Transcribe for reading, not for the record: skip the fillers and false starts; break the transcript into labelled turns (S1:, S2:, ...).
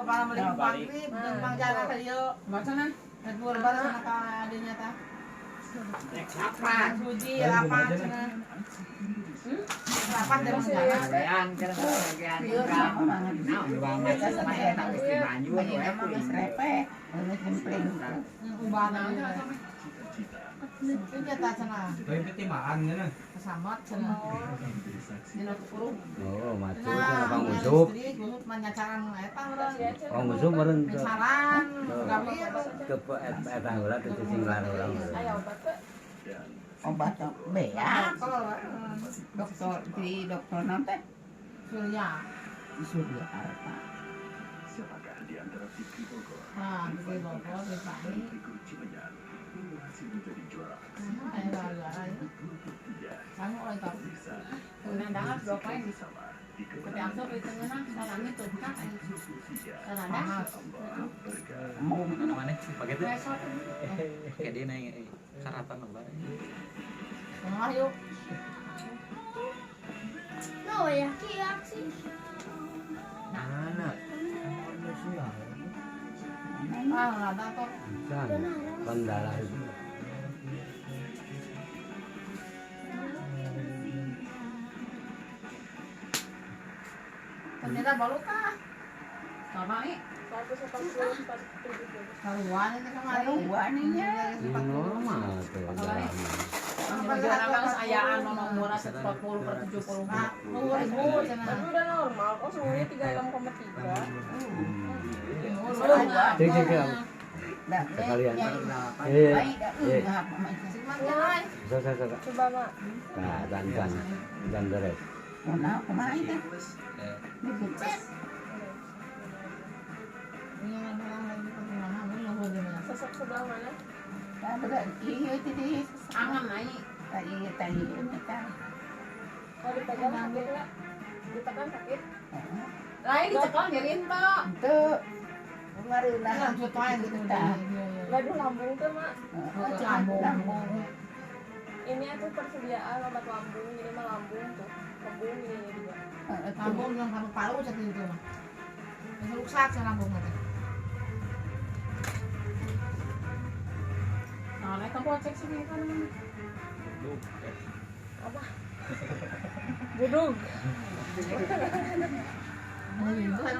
S1: para melimpang krip, melimpang jalan kayo.
S2: Macam mana?
S1: Nagmura ba sa nakadanya ta? Apa? Suji, apa? Rapat dari mana?
S3: Bayan kira bagian kam. Nah, bang baca sama enak mesti banyu ya.
S2: Repek. Ini simpling.
S1: Ubana. Ini ta sana.
S4: Kayak petimaan ya nah.
S1: Kesamat sana. Dino kurung.
S5: Oh, matu Bang Usuk.
S1: Manyacaran eta meureun.
S5: Bang Usuk meureun
S1: Saran, gawe
S5: ke eta heula teh sing larang.
S2: Obat beak. Dokter di dokter nanti.
S1: Surya.
S2: Surya Arta.
S1: Nah, di Bogor, di Bali. Ayo gara-gara ya. Kamu oleh tahu.
S6: Kemudian dangat berapa yang bisa? Tapi aku di tengah salami tuh kan. Salada.
S2: Mau
S3: Mana pakai teh?
S6: Besok.
S3: Kayak dia naik karatan apa?
S1: Tengah yuk.
S7: No, ya kiak sih.
S5: Anak.
S1: Ah, nggak ada kok.
S5: Kan bandara itu.
S1: Ternyata baru kah?
S6: Sama nih.
S7: 140.
S1: Karuan ini kemarin.
S2: Waninya.
S5: Normal tuh.
S6: Kalau sayaan nomor murah 140 per 70.
S1: Nah, 20.000 cenah.
S7: Tapi udah normal kok semuanya 36,3.
S5: Cek cek.
S2: Dah,
S5: Sekalian.
S2: baik dah. Enggak macam.
S1: Semangat.
S5: Sa.
S7: Coba mak.
S5: Nah, dan beres.
S2: Mana kemarin dah. Dicek.
S1: Ini orang-orang lagi perkembangan, ini yang boleh mana?
S7: Sesek sebelah mana?
S2: Dah berat. Iya itu di
S6: Angan naik.
S2: tadi mereka.
S7: Kalau dipegang sakit nggak? Ditekan sakit?
S6: Lain dicekal ngerin toh.
S2: Itu kemarin
S1: Ini
S2: lah.
S1: lanjut aja gitu.
S7: Gaduh lambung tuh mak.
S2: Lambung.
S7: Ini tuh persediaan obat lambung, jadi mah lambung tuh. Lambung ini juga.
S1: Lambung yang kamu palu jadi itu mah. Yang rusak sih lambung nanti.
S6: Nah, naik kamu cek sini kan.
S7: Apa? Budug.
S1: Itu kan